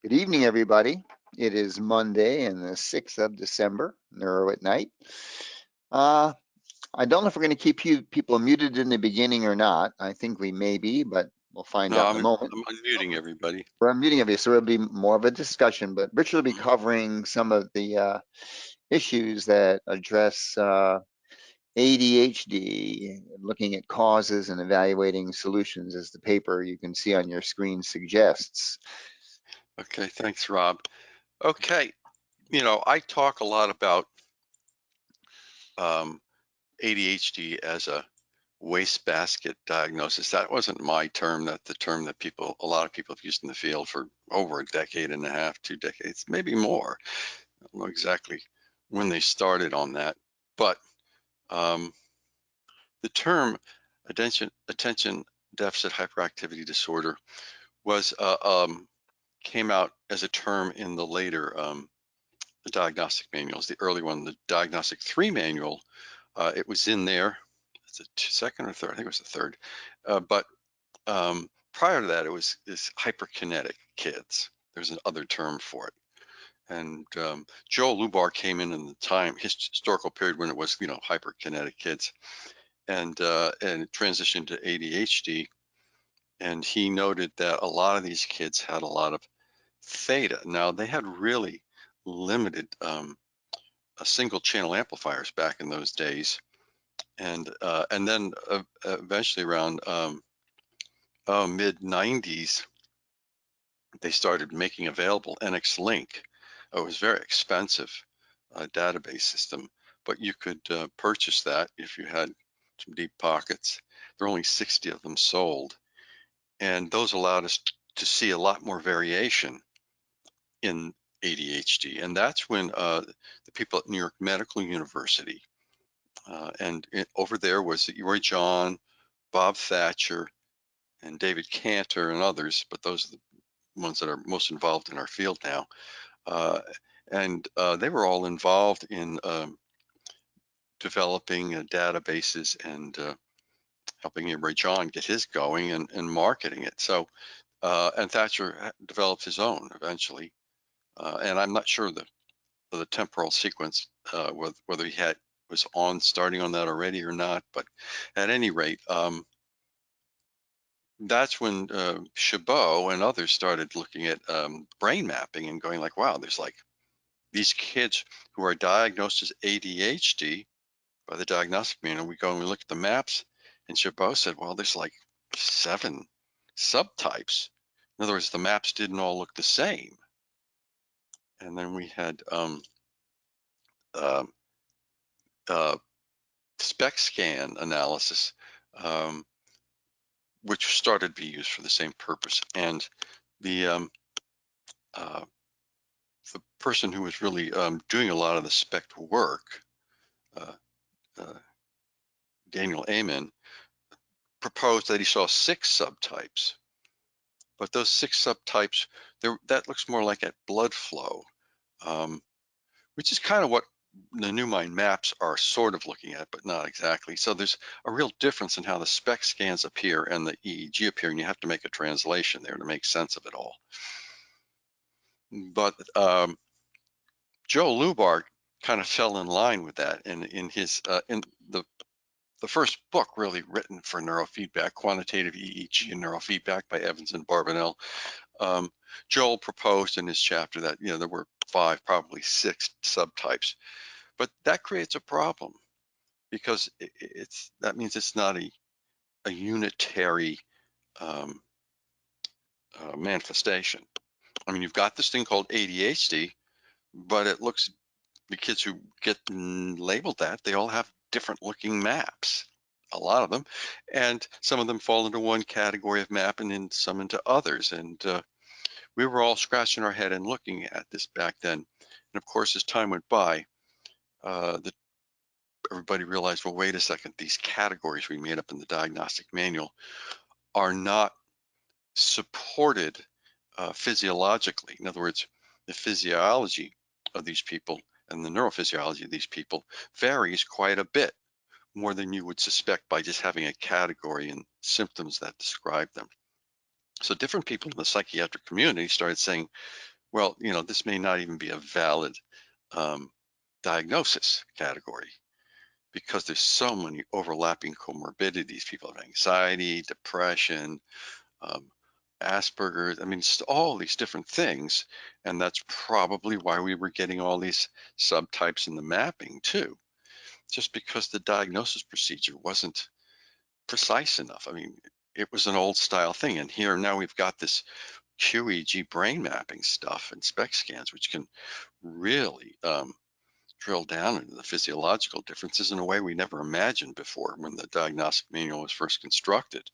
Good evening, everybody. It is Monday and the 6th of December, Neuro at Night. I don't know if we're going to keep people muted in the beginning or not. I think we may be, but we'll find out in a moment. I'm unmuting everybody. We're unmuting everybody, so it'll be more of a discussion, but Richard will be covering some of the issues that address ADHD, looking at causes and evaluating solutions, as the paper you can see on your screen suggests. Okay, thanks, Rob. Okay, I talk a lot about ADHD as a wastebasket diagnosis. That wasn't my term. That's the term that a lot of people have used in the field for over a decade and a half, 2 decades, maybe more. I don't know exactly when they started on that, but the term attention deficit hyperactivity disorder was came out as a term in the later the diagnostic manuals. The early one, the diagnostic 3 manual, it was in there. It's a second or third, I think it was the third. But prior to that, it was this hyperkinetic kids. There's another term for it. And Joel Lubar came in the time, historical period when it was, hyperkinetic kids, and it transitioned to ADHD. And he noted that a lot of these kids had a lot of theta. Now, they had really limited single channel amplifiers back in those days, and then eventually around mid 90s they started making available NX Link. It was very expensive database system, but you could purchase that if you had some deep pockets. There are only 60 of them sold, and those allowed us to see a lot more variation in ADHD. And that's when the people at New York Medical University, over there was Roy John, Bob Thatcher, and David Cantor and others, but those are the ones that are most involved in our field now. And they were all involved in developing databases and helping Roy John get his going and marketing it. So, and Thatcher developed his own eventually. And I'm not sure the temporal sequence, whether he was starting on that already or not, but at any rate, that's when Chabot and others started looking at brain mapping and going like, wow, there's like these kids who are diagnosed as ADHD by the diagnostic manual. We go and we look at the maps, and Chabot said, well, there's like 7 subtypes. In other words, the maps didn't all look the same. And then we had SPECT scan analysis, which started to be used for the same purpose. And the person who was really doing a lot of the SPECT work, Daniel Amen, proposed that he saw 6 subtypes. But those 6 subtypes, that looks more like at blood flow, which is kind of what the NuMind maps are sort of looking at, but not exactly. So there's a real difference in how the SPECT scans appear and the EEG appear, and you have to make a translation there to make sense of it all. But Joe Lubar kind of fell in line with that, and in his in the first book really written for neurofeedback, Quantitative EEG and Neurofeedback by Evans and Barbanel, Joel proposed in his chapter that there were 5, probably 6 subtypes, but that creates a problem because that means it's not a unitary manifestation. I mean, you've got this thing called ADHD, but it looks, the kids who get labeled that, they all have different looking maps, a lot of them, and some of them fall into one category of map and then some into others. And we were all scratching our head and looking at this back then. And of course, as time went by, everybody realized, well, wait a second, these categories we made up in the diagnostic manual are not supported physiologically. In other words, the physiology of these people and the neurophysiology of these people varies quite a bit, more than you would suspect by just having a category and symptoms that describe them. So different people in the psychiatric community started saying, well, this may not even be a valid diagnosis category because there's so many overlapping comorbidities. People have anxiety, depression, Asperger's. I mean, it's all these different things. And that's probably why we were getting all these subtypes in the mapping too, just because the diagnosis procedure wasn't precise enough. I mean, it was an old style thing. And here now we've got this QEEG brain mapping stuff and SPECT scans, which can really drill down into the physiological differences in a way we never imagined before when the diagnostic manual was first constructed.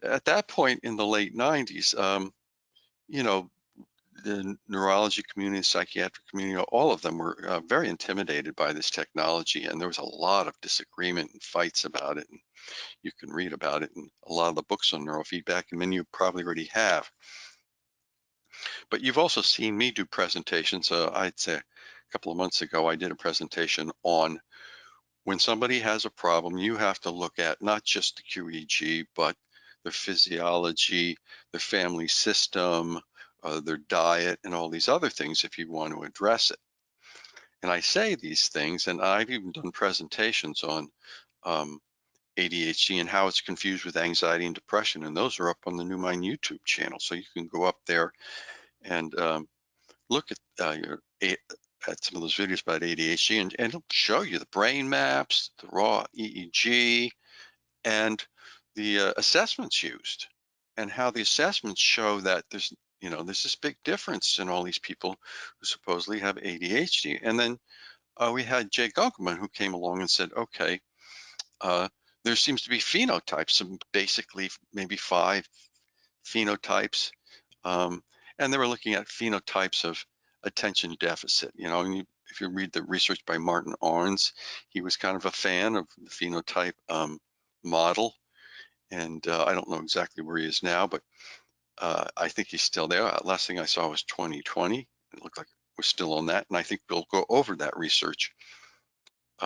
At that point in the late 90s, the neurology community, psychiatric community, all of them were very intimidated by this technology, and there was a lot of disagreement and fights about it. And you can read about it in a lot of the books on neurofeedback, and many you probably already have. But you've also seen me do presentations. I'd say a couple of months ago, I did a presentation on when somebody has a problem, you have to look at not just the QEEG, but their physiology, their family system, their diet, and all these other things if you want to address it. And I say these things, and I've even done presentations on ADHD and how it's confused with anxiety and depression, and those are up on the New Mind YouTube channel. So you can go up there and look at at some of those videos about ADHD, and it'll show you the brain maps, the raw EEG, and the assessments used, and how the assessments show that there's this big difference in all these people who supposedly have ADHD. And then we had Jay Gunkelman, who came along and said, okay, there seems to be phenotypes, some basically maybe 5 phenotypes. And they were looking at phenotypes of attention deficit. And if you read the research by Martin Arns, he was kind of a fan of the phenotype model. And I don't know exactly where he is now, but I think he's still there. Last thing I saw was 2020. It looked like we're still on that. And I think we'll go over that research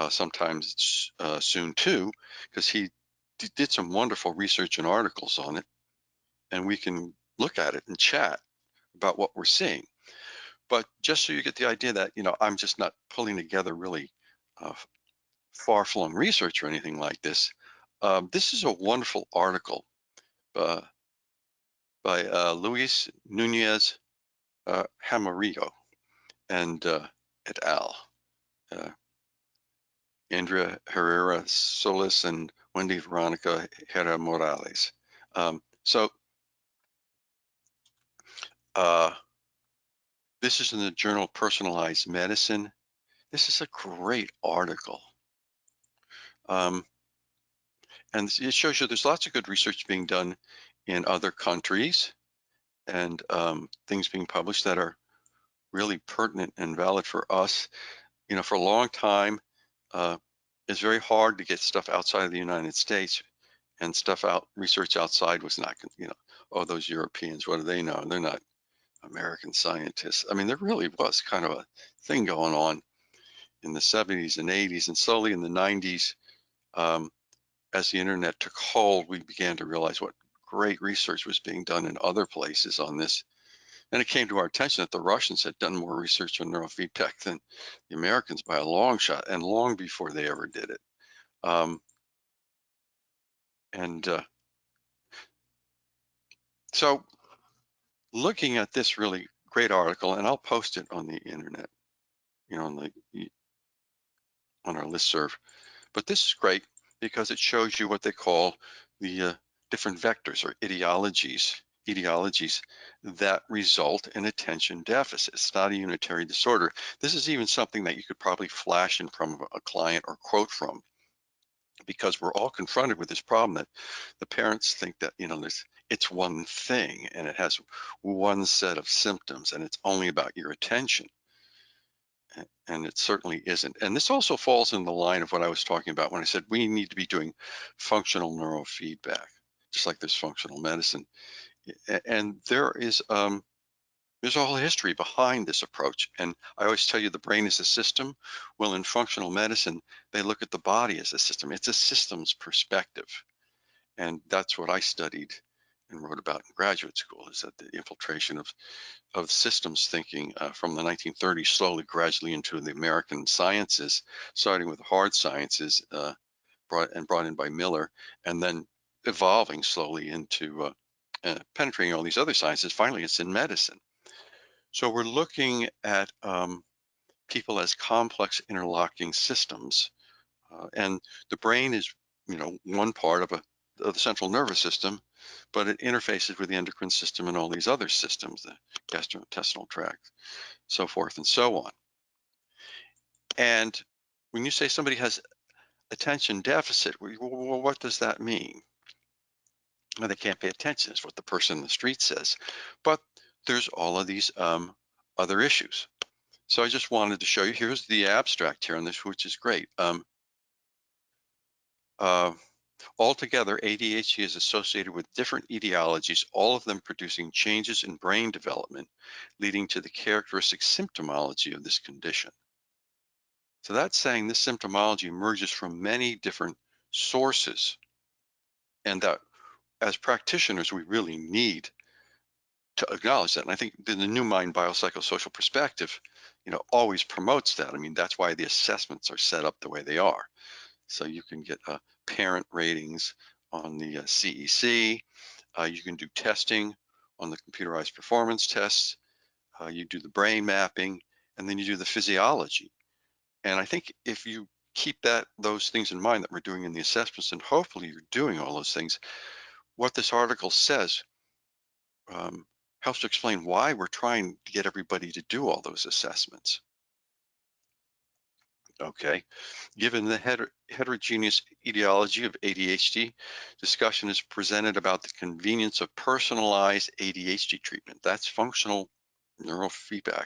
sometimes soon too, because he did some wonderful research and articles on it. And we can look at it and chat about what we're seeing. But just so you get the idea that, I'm just not pulling together really far-flung research or anything like this. This is a wonderful article by Luis Nunez-Jaramillo and et al. Andrea Herrera-Solis and Wendy Veronica Herrera-Morales. This is in the journal Personalized Medicine. This is a great article. And it shows you there's lots of good research being done in other countries and things being published that are really pertinent and valid for us. For a long time, it's very hard to get stuff outside of the United States, and research outside was not, oh, those Europeans, what do they know? They're not American scientists. I mean, there really was kind of a thing going on in the 70s and 80s, and slowly in the 90s, as the internet took hold, we began to realize what great research was being done in other places on this. And it came to our attention that the Russians had done more research on neurofeedback than the Americans by a long shot, and long before they ever did it. So looking at this really great article, and I'll post it on the internet, on our listserv. But this is great because it shows you what they call the different vectors or etiologies that result in attention deficit. It's not a unitary disorder. This is even something that you could probably flash in from a client or quote from, because we're all confronted with this problem that the parents think that, it's one thing and it has one set of symptoms and it's only about your attention. And it certainly isn't. And this also falls in the line of what I was talking about when I said we need to be doing functional neurofeedback, just like there's functional medicine. And there's a whole history behind this approach. And I always tell you the brain is a system. Well, in functional medicine, they look at the body as a system. It's a systems perspective. And that's what I studied and wrote about in graduate school, is that the infiltration of systems thinking from the 1930s slowly, gradually into the American sciences, starting with hard sciences, brought in by Miller, and then evolving slowly into penetrating all these other sciences. Finally, it's in medicine. So we're looking at people as complex interlocking systems, and the brain is, one part of the central nervous system, but it interfaces with the endocrine system and all these other systems, the gastrointestinal tract, so forth and so on. And when you say somebody has attention deficit, well, what does that mean? Well, they can't pay attention is what the person in the street says, but there's all of these other issues. So I just wanted to show you, here's the abstract here on this, which is great. Altogether, ADHD is associated with different etiologies, all of them producing changes in brain development, leading to the characteristic symptomology of this condition. So that's saying this symptomology emerges from many different sources, and that as practitioners, we really need to acknowledge that. And I think the New Mind biopsychosocial perspective, always promotes that. I mean, that's why the assessments are set up the way they are. So you can get parent ratings on the CEC. You can do testing on the computerized performance tests. You do the brain mapping, and then you do the physiology. And I think if you keep those things in mind that we're doing in the assessments, and hopefully you're doing all those things, what this article says helps to explain why we're trying to get everybody to do all those assessments. Okay, given the heterogeneous etiology of ADHD, discussion is presented about the convenience of personalized ADHD treatment. That's functional neurofeedback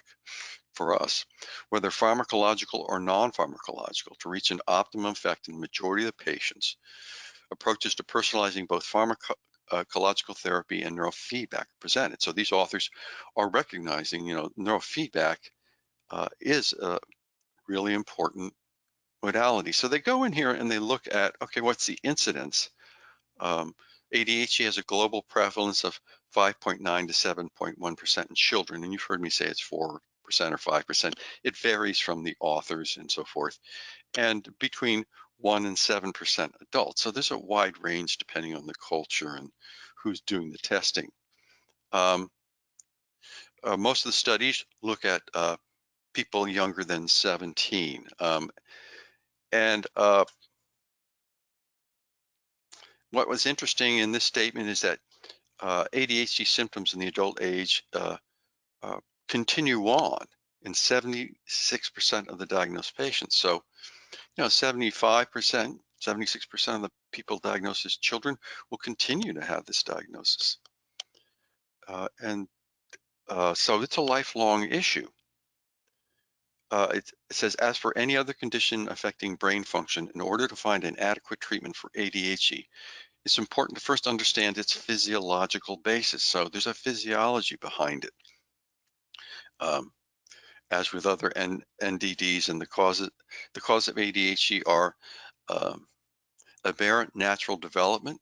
for us, whether pharmacological or non-pharmacological, to reach an optimum effect in the majority of the patients. Approaches to personalizing both pharmacological therapy and neurofeedback are presented. So these authors are recognizing, neurofeedback is a really important modality. So they go in here and they look at, okay, what's the incidence? ADHD has a global prevalence of 5.9 to 7.1% in children, and you've heard me say it's 4% or 5%. It varies from the authors and so forth, and between 1 and 7% adults. So there's a wide range depending on the culture and who's doing the testing. Most of the studies look at people younger than 17. What was interesting in this statement is that ADHD symptoms in the adult age continue on in 76% of the diagnosed patients. So, 75%, 76% of the people diagnosed as children will continue to have this diagnosis. So it's a lifelong issue. It says, as for any other condition affecting brain function, in order to find an adequate treatment for ADHD, it's important to first understand its physiological basis. So there's a physiology behind it. As with other NDDs, and the cause of ADHD are aberrant natural development,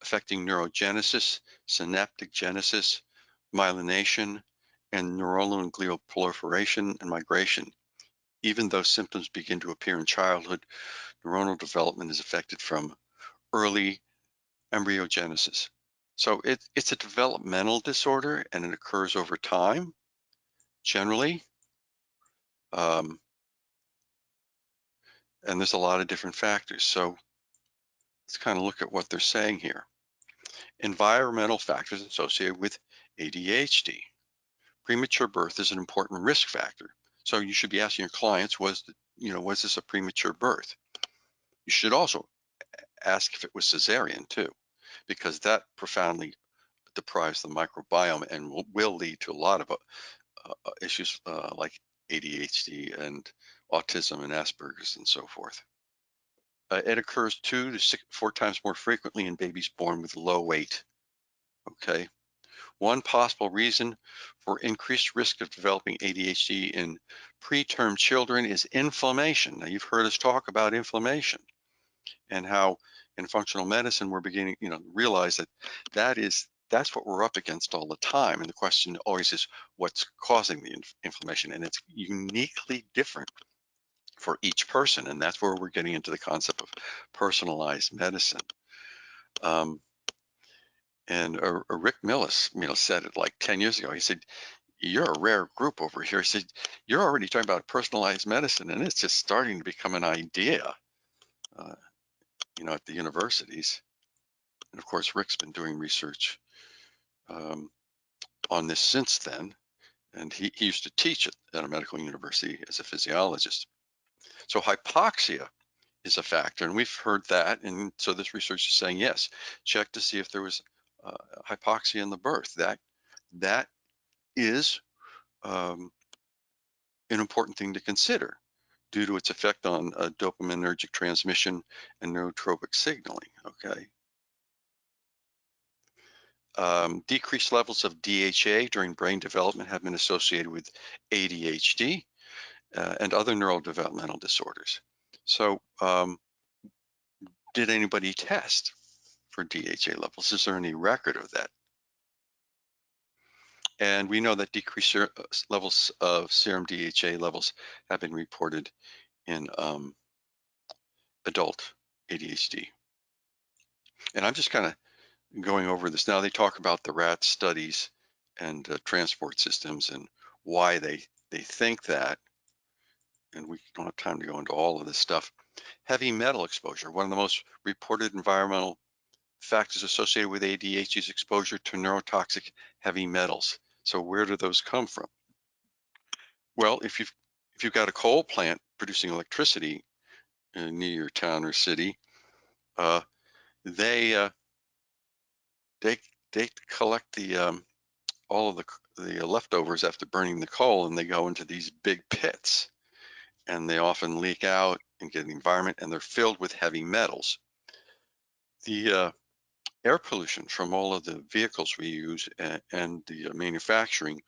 affecting neurogenesis, synaptic genesis, myelination, and neuronal and glial proliferation and migration. Even though symptoms begin to appear in childhood, neuronal development is affected from early embryogenesis. So it's a developmental disorder, and it occurs over time, generally. And there's a lot of different factors. So let's kind of look at what they're saying here. Environmental factors associated with ADHD. Premature birth is an important risk factor. So you should be asking your clients, was this a premature birth? You should also ask if it was cesarean too, because that profoundly deprives the microbiome and will lead to a lot of issues like ADHD and autism and Asperger's and so forth. It occurs 2 to 4 times more frequently in babies born with low weight. Okay. One possible reason for increased risk of developing ADHD in preterm children is inflammation. Now, you've heard us talk about inflammation and how in functional medicine, we're beginning, realize that that's what we're up against all the time. And the question always is, what's causing the inflammation? And it's uniquely different for each person. And that's where we're getting into the concept of personalized medicine. And Rick Millis, said it like 10 years ago. He said, "You're a rare group over here." He said, "You're already talking about personalized medicine, and it's just starting to become an idea, at the universities." And of course, Rick's been doing research on this since then, and he used to teach at a medical university as a physiologist. So hypoxia is a factor, and we've heard that, and so this research is saying, yes, check to see if there was hypoxia in the birth. That is an important thing to consider due to its effect on dopaminergic transmission and neurotropic signaling. Okay. Decreased levels of DHA during brain development have been associated with ADHD and other neurodevelopmental disorders. So, did anybody test for DHA levels? Is there any record of that? And we know that decreased levels of serum DHA levels have been reported in adult ADHD. And I'm just kind of going over this now. They talk about the rat studies and transport systems and why they think that. And we don't have time to go into all of this stuff. Heavy metal exposure, one of the most reported environmental factors associated with ADHD is exposure to neurotoxic heavy metals. So where do those come from? Well, if you've got a coal plant producing electricity near your town or city, they collect the all of the leftovers after burning the coal, and they go into these big pits, and they often leak out and get in the environment, and they're filled with heavy metals. The air pollution from all of the vehicles we use and the manufacturing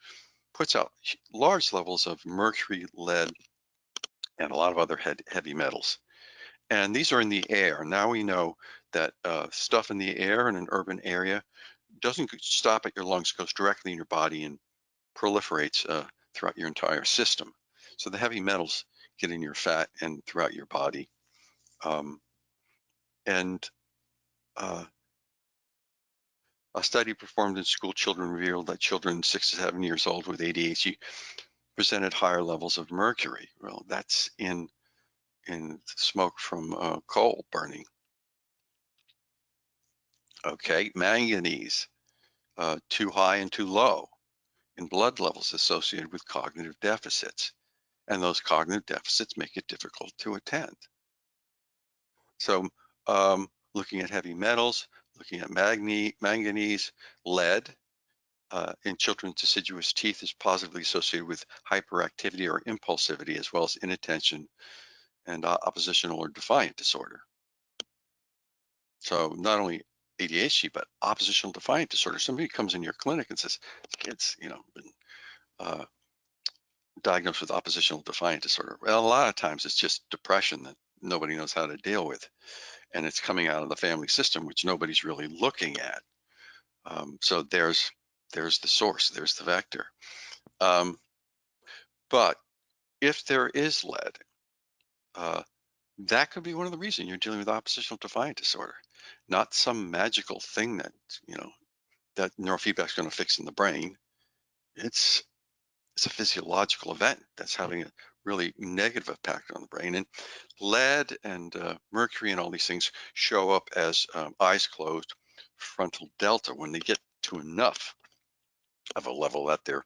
puts out large levels of mercury, lead, and a lot of other heavy metals. And these are in the air. Now we know that stuff in the air in an urban area doesn't stop at your lungs, goes directly in your body and proliferates throughout your entire system. So the heavy metals get in your fat and throughout your body. And a study performed in school children revealed that children 6 to 7 years old with ADHD presented higher levels of mercury. Well, that's in smoke from coal burning. Okay, manganese, too high and too low in blood levels associated with cognitive deficits. And those cognitive deficits make it difficult to attend. So looking at heavy metals, looking at manganese, lead in children's deciduous teeth is positively associated with hyperactivity or impulsivity, as well as inattention and oppositional or defiant disorder. So not only ADHD, but oppositional defiant disorder. Somebody comes in your clinic and says, "Kid's, been diagnosed with oppositional defiant disorder." Well, a lot of times it's just depression that nobody knows how to deal with, and it's coming out of the family system, which nobody's really looking at. So there's the source, there's the vector. But if there is lead, that could be one of the reasons you're dealing with oppositional defiant disorder, not some magical thing that that neurofeedback is going to fix in the brain. It's a physiological event that's having a really negative impact on the brain. And lead and mercury and all these things show up as eyes closed, frontal delta, when they get to enough of a level that they're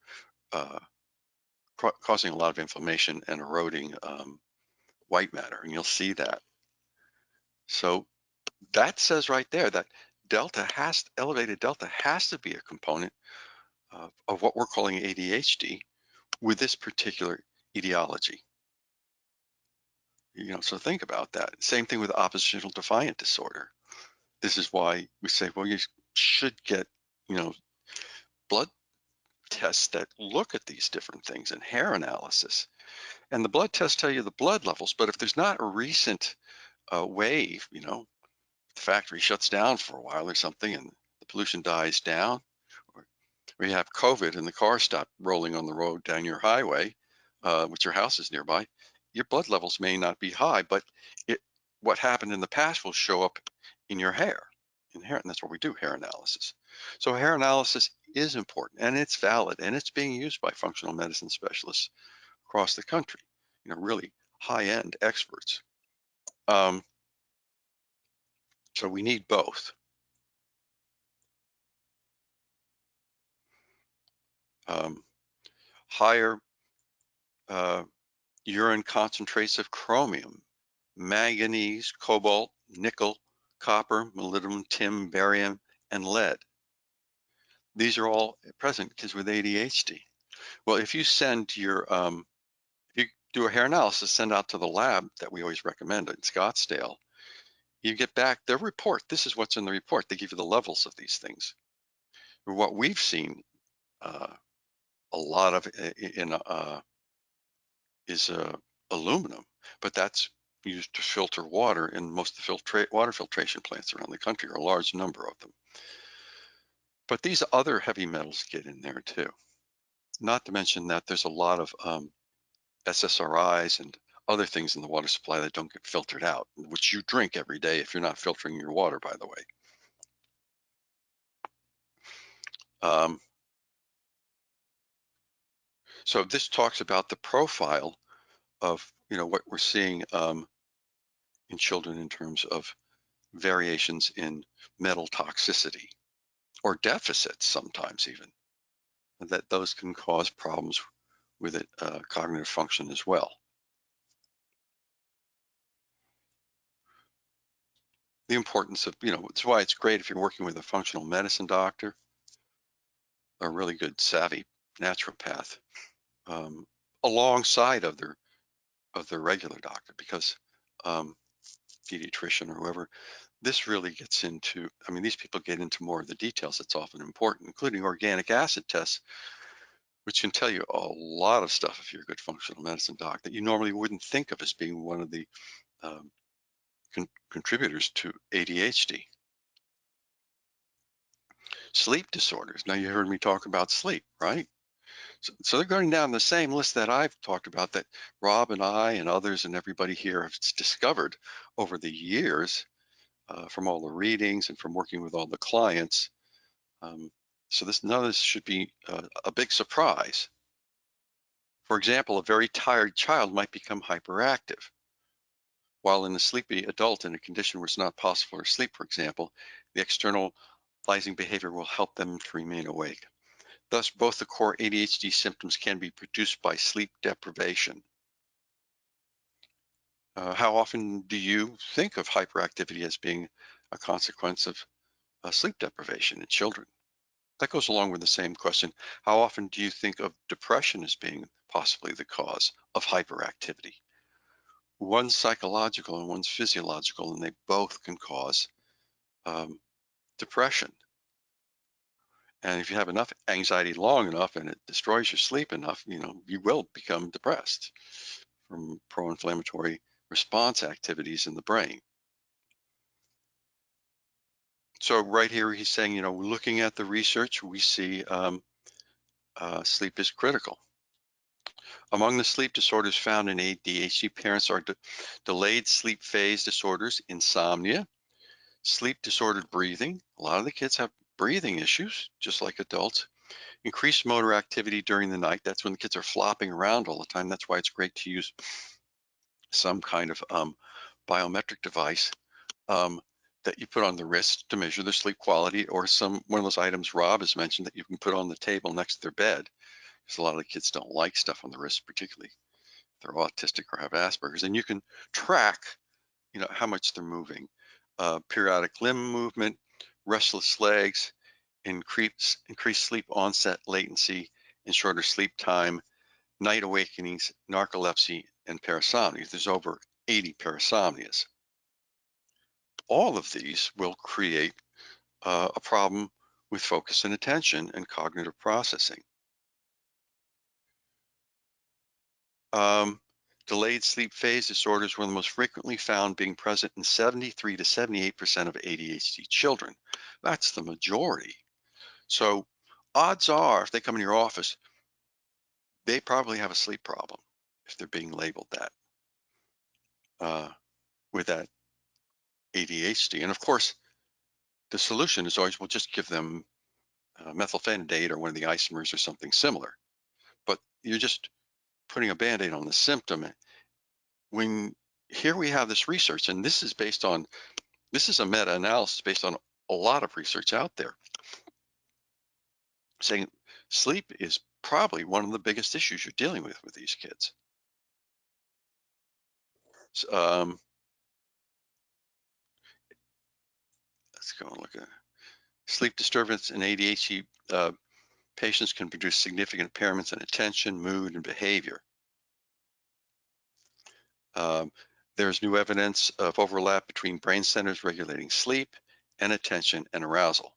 causing a lot of inflammation and eroding white matter, and you'll see that. So that says right there that elevated delta has to be a component of what we're calling ADHD with this particular etiology. So think about that. Same thing with oppositional defiant disorder. This is why we say, well, you should get, blood tests that look at these different things and hair analysis. And the blood tests tell you the blood levels, but if there's not a recent wave, the factory shuts down for a while or something and the pollution dies down, or you have COVID and the cars stop rolling on the road down your highway, which your house is nearby, your blood levels may not be high, but what happened in the past will show up in your hair. And that's what we do, hair analysis. So hair analysis is important and it's valid and it's being used by functional medicine specialists across the country, really high-end experts. So we need both. Higher urine concentrates of chromium, manganese, cobalt, nickel, copper, molybdenum, tin, barium, and lead. These are all present kids with ADHD. Well, if you send your, if you do a hair analysis, send out to the lab that we always recommend in Scottsdale, you get back their report. This is what's in the report. They give you the levels of these things. What we've seen a lot of is aluminum, but that's used to filter water in most of the water filtration plants around the country, or a large number of them. But these other heavy metals get in there too. Not to mention that there's a lot of SSRIs and other things in the water supply that don't get filtered out, which you drink every day if you're not filtering your water, by the way. So this talks about the profile of what we're seeing in children in terms of variations in metal toxicity or deficits sometimes even, that those can cause problems with it, cognitive function as well. The importance of, it's why it's great if you're working with a functional medicine doctor, a really good savvy naturopath, alongside of their regular doctor, because pediatrician or whoever, this really gets into, these people get into more of the details that's often important, including organic acid tests, which can tell you a lot of stuff if you're a good functional medicine doc that you normally wouldn't think of as being one of the contributors to ADHD. Sleep disorders. Now you heard me talk about sleep, right? So they're going down the same list that I've talked about, that Rob and I and others and everybody here have discovered over the years from all the readings and from working with all the clients. So none of this should be a big surprise. For example, a very tired child might become hyperactive, while in a sleepy adult in a condition where it's not possible to sleep, for example, the externalizing behavior will help them to remain awake. Thus, both the core ADHD symptoms can be produced by sleep deprivation. How often do you think of hyperactivity as being a consequence of sleep deprivation in children? That goes along with the same question. How often do you think of depression as being possibly the cause of hyperactivity? One's psychological and one's physiological, and they both can cause depression. And if you have enough anxiety long enough and it destroys your sleep enough, you will become depressed from pro-inflammatory response activities in the brain. So right here, he's saying, looking at the research, we see sleep is critical. Among the sleep disorders found in ADHD, parents are delayed sleep phase disorders, insomnia, sleep disordered breathing. A lot of the kids have breathing issues, just like adults. Increased motor activity during the night. That's when the kids are flopping around all the time. That's why it's great to use some kind of biometric device that you put on the wrist to measure their sleep quality, or one of those items Rob has mentioned that you can put on the table next to their bed, because a lot of the kids don't like stuff on the wrist, particularly if they're autistic or have Asperger's, and you can track, how much they're moving. Periodic limb movement, restless legs, increased sleep onset latency and shorter sleep time, night awakenings, narcolepsy, and parasomnia. There's over 80 parasomnias. All of these will create a problem with focus and attention and cognitive processing. To Delayed sleep phase disorders were the most frequently found, being present in 73 to 78% of ADHD children. That's the majority. So odds are, if they come in your office, they probably have a sleep problem if they're being labeled that with that ADHD. And of course, the solution is always, we'll just give them methylphenidate or one of the isomers or something similar. But you're just putting a Band-Aid on the symptom. When here we have this research, and this is a meta-analysis based on a lot of research out there, saying sleep is probably one of the biggest issues you're dealing with these kids. So, let's go and look at sleep disturbance in ADHD. Patients can produce significant impairments in attention, mood, and behavior. There's new evidence of overlap between brain centers regulating sleep and attention and arousal.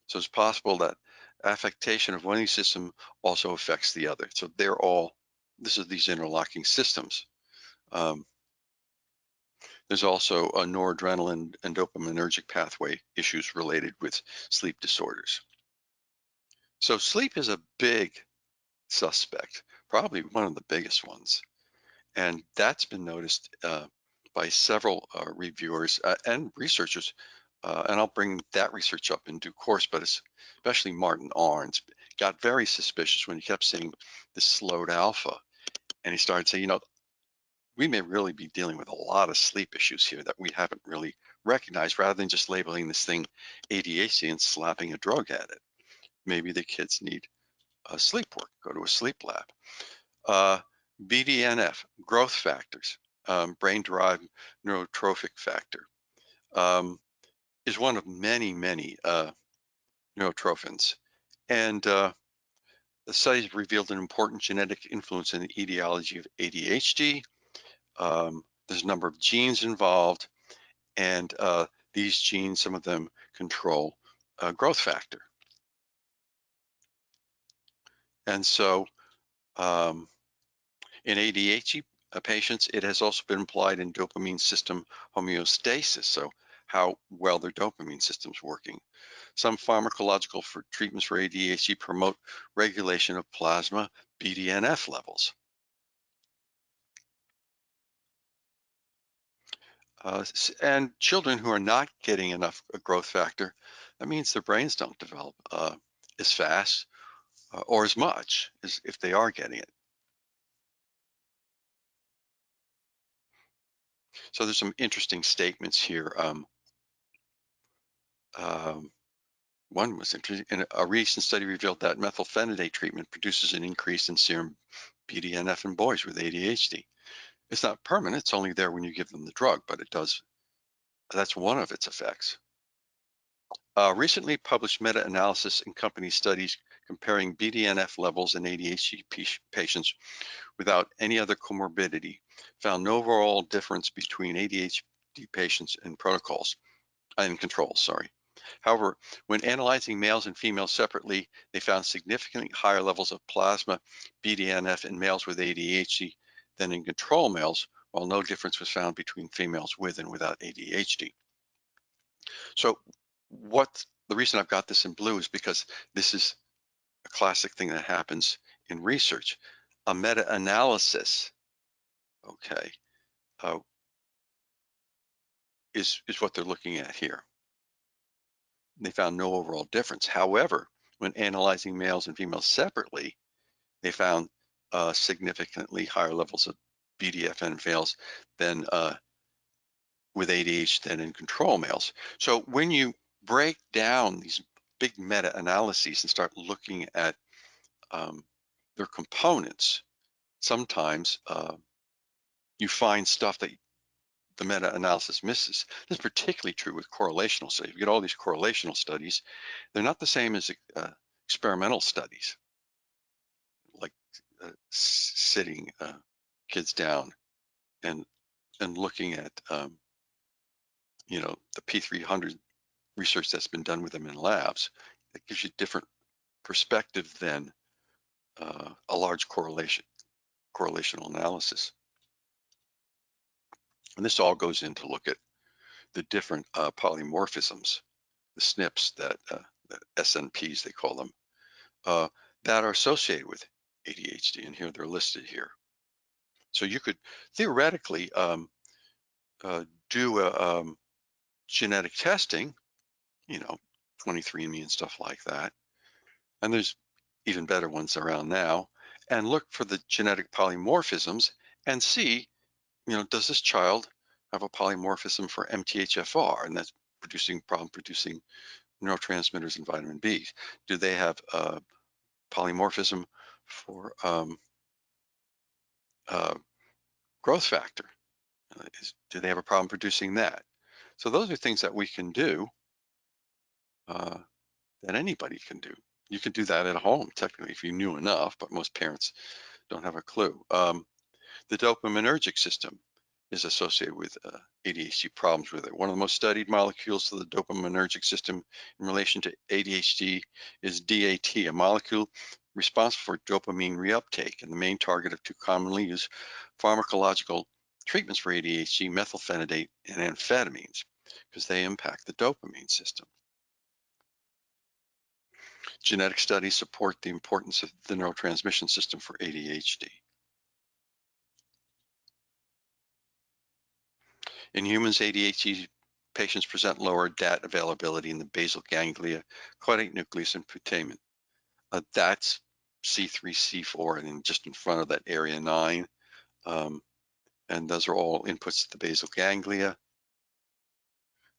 So it's possible that affectation of one of these systems also affects the other. So this is these interlocking systems. There's also a noradrenaline and dopaminergic pathway issues related with sleep disorders. So sleep is a big suspect, probably one of the biggest ones. And that's been noticed by several reviewers and researchers. And I'll bring that research up in due course, but especially Martin Arns got very suspicious when he kept seeing this slowed alpha. And he started saying, we may really be dealing with a lot of sleep issues here that we haven't really recognized, rather than just labeling this thing ADHD and slapping a drug at it. Maybe the kids need sleep work, go to a sleep lab. BDNF, growth factors, brain-derived neurotrophic factor, is one of many, many neurotrophins. And the studies revealed an important genetic influence in the etiology of ADHD. There's a number of genes involved, and these genes, some of them control growth factor. And so in ADHD patients, it has also been implied in dopamine system homeostasis, so how well their dopamine system's working. Some pharmacological treatments for ADHD promote regulation of plasma BDNF levels. And children who are not getting enough growth factor, that means their brains don't develop as fast or as much as if they are getting it. So there's some interesting statements here. One was interesting. And a recent study revealed that methylphenidate treatment produces an increase in serum BDNF in boys with ADHD. It's not permanent, it's only there when you give them the drug, but it does, that's one of its effects. Recently published meta-analysis in company studies comparing BDNF levels in ADHD patients without any other comorbidity found no overall difference between ADHD patients and controls. However, when analyzing males and females separately, they found significantly higher levels of plasma BDNF in males with ADHD than in control males, while no difference was found between females with and without ADHD. So the reason I've got this in blue is because this is a classic thing that happens in research. A meta-analysis, okay, is what they're looking at here. They found no overall difference. However, when analyzing males and females separately, they found significantly higher levels of BDNF in males than with ADHD than in control males. So when you break down these big meta-analyses and start looking at their components, sometimes you find stuff that the meta-analysis misses. This is particularly true with correlational studies. You get all these correlational studies. They're not the same as experimental studies, like sitting kids down and looking at the P300 research that's been done with them in labs. That gives you different perspective than a large correlation correlational analysis. And this all goes in to look at the different polymorphisms, the SNPs, the SNPs, they call them, that are associated with ADHD, and here they're listed here. So you could theoretically do a genetic testing, 23andMe and stuff like that, and there's even better ones around now, and look for the genetic polymorphisms and see, does this child have a polymorphism for MTHFR, and that's problem producing neurotransmitters and vitamin B? Do they have a polymorphism for growth factor? Do they have a problem producing that? So those are things that we can do, that anybody can do. You can do that at home, technically, if you knew enough, but most parents don't have a clue. The dopaminergic system is associated with ADHD problems with it. One of the most studied molecules of the dopaminergic system in relation to ADHD is DAT, a molecule responsible for dopamine reuptake and the main target of two commonly used pharmacological treatments for ADHD, methylphenidate and amphetamines, because they impact the dopamine system. Genetic studies support the importance of the neurotransmission system for ADHD. In humans, ADHD patients present lower DAT availability in the basal ganglia, caudate nucleus, and putamen. That's C3, C4, and just in front of that area 9. And those are all inputs to the basal ganglia.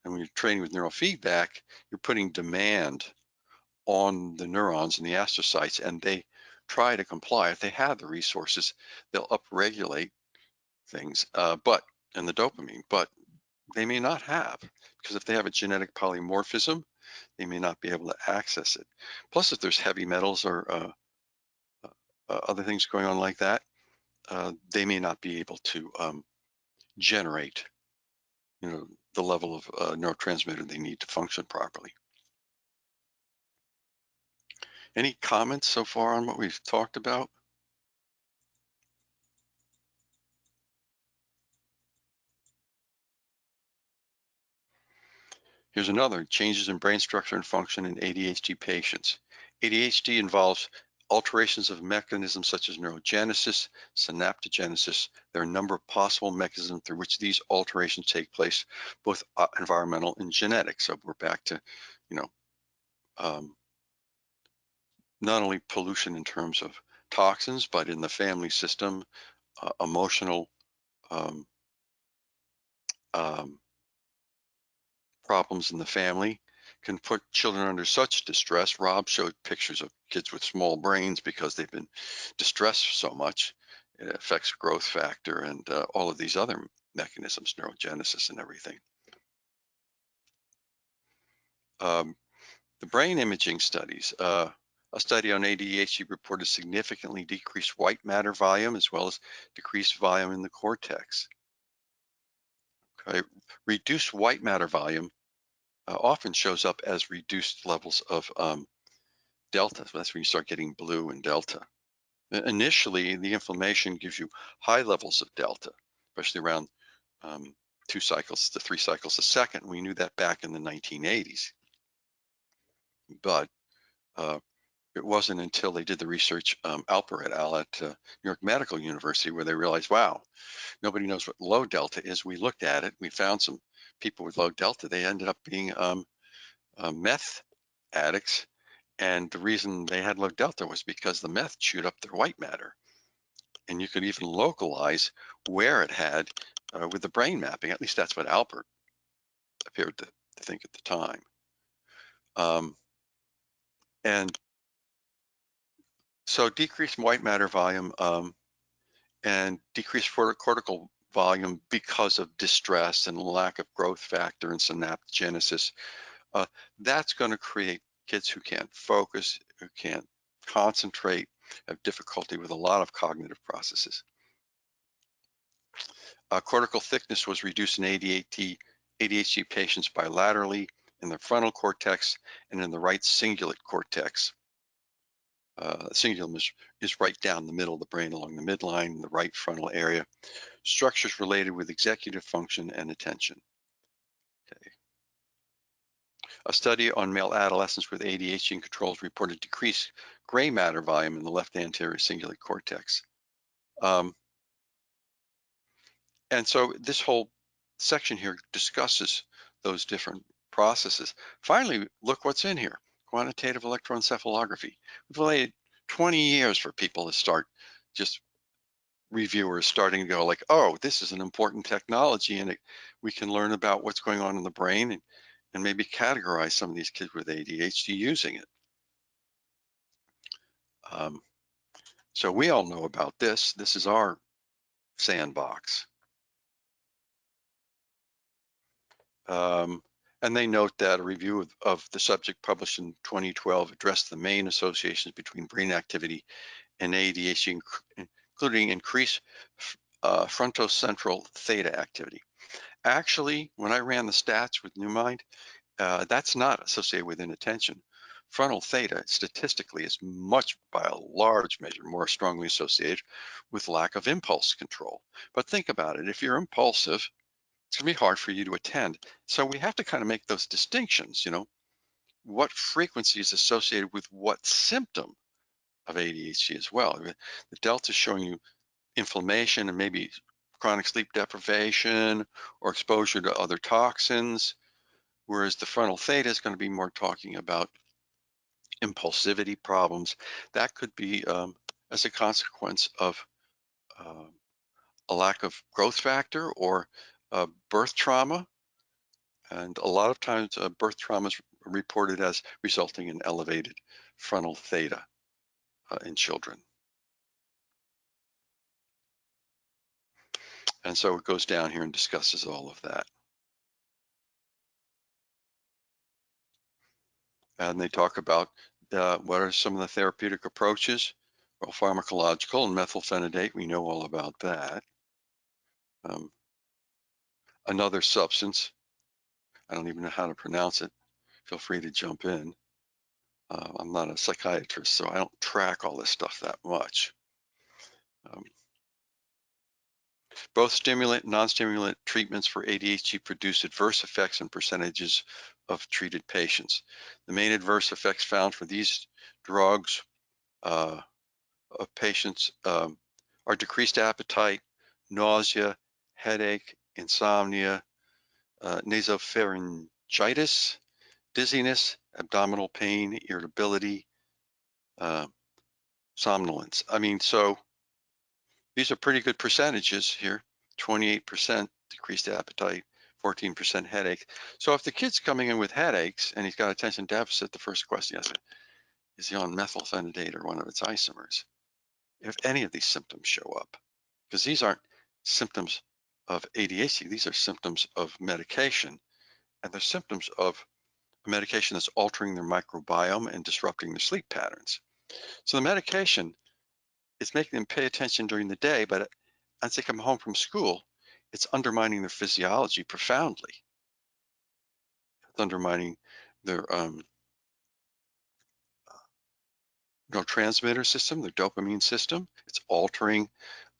And when you're training with neurofeedback, you're putting demand on the neurons and the astrocytes, and they try to comply. If they have the resources, they'll upregulate things, and the dopamine, but they may not have, because if they have a genetic polymorphism, they may not be able to access it. Plus, if there's heavy metals or other things going on like that, they may not be able to generate, the level of neurotransmitter they need to function properly. Any comments so far on what we've talked about? Here's another, changes in brain structure and function in ADHD patients. ADHD involves alterations of mechanisms such as neurogenesis, synaptogenesis. There are a number of possible mechanisms through which these alterations take place, both environmental and genetic. So we're back to, not only pollution in terms of toxins, but in the family system, emotional problems in the family can put children under such distress. Rob showed pictures of kids with small brains because they've been distressed so much. It affects growth factor and all of these other mechanisms, neurogenesis and everything. The brain imaging studies. A study on ADHD reported significantly decreased white matter volume as well as decreased volume in the cortex. Okay. Reduced white matter volume often shows up as reduced levels of delta. So that's when you start getting blue and delta. Initially, the inflammation gives you high levels of delta, especially around 2 cycles to 3 cycles a second. We knew that back in the 1980s. But it wasn't until they did the research, Alper et al. At New York Medical University, where they realized, wow, nobody knows what low delta is. We looked at it. We found some people with low delta. They ended up being meth addicts. And the reason they had low delta was because the meth chewed up their white matter. And you could even localize where it had with the brain mapping. At least that's what Albert appeared to think at the time. And so decreased white matter volume and decreased cortical volume because of distress and lack of growth factor and synaptogenesis, that's going to create kids who can't focus, who can't concentrate, have difficulty with a lot of cognitive processes. Cortical thickness was reduced in ADHD patients bilaterally in the frontal cortex and in the right cingulate cortex. Cingulum is right down the middle of the brain along the midline, the right frontal area. Structures related with executive function and attention. Okay. A study on male adolescents with ADHD and controls reported decreased gray matter volume in the left anterior cingulate cortex. And so this whole section here discusses those different processes. Finally, look what's in here. Quantitative electroencephalography. We've waited 20 years for people to start, just reviewers starting to go like, oh, this is an important technology and we can learn about what's going on in the brain and maybe categorize some of these kids with ADHD using it. So we all know about this. This is our sandbox. And they note that a review of the subject published in 2012 addressed the main associations between brain activity and ADHD, including increased frontocentral theta activity. Actually, when I ran the stats with NewMind, that's not associated with inattention. Frontal theta statistically is much, by a large measure, more strongly associated with lack of impulse control. But think about it, if you're impulsive, it's gonna be hard for you to attend. So we have to kind of make those distinctions, what frequency is associated with what symptom of ADHD as well. The delta is showing you inflammation and maybe chronic sleep deprivation or exposure to other toxins, whereas the frontal theta is going to be more talking about impulsivity problems. That could be as a consequence of a lack of growth factor or birth trauma. And a lot of times birth trauma is reported as resulting in elevated frontal theta in children. And so it goes down here and discusses all of that. And they talk about what are some of the therapeutic approaches. Well, pharmacological and methylphenidate, we know all about that. Another substance, I don't even know how to pronounce it. Feel free to jump in. I'm not a psychiatrist, so I don't track all this stuff that much. Both stimulant and non-stimulant treatments for ADHD produce adverse effects in percentages of treated patients. The main adverse effects found for these drugs of patients are decreased appetite, nausea, headache, insomnia, nasopharyngitis, dizziness, abdominal pain, irritability, somnolence. I mean, so these are pretty good percentages here. 28% decreased appetite, 14% headache. So if the kid's coming in with headaches and he's got attention deficit, the first question is he on methylphenidate or one of its isomers? If any of these symptoms show up, because these aren't symptoms of ADHD, these are symptoms of medication, and they're symptoms of a medication that's altering their microbiome and disrupting their sleep patterns. So the medication is making them pay attention during the day, but as they come home from school, it's undermining their physiology profoundly. It's undermining their neurotransmitter system, their dopamine system. It's altering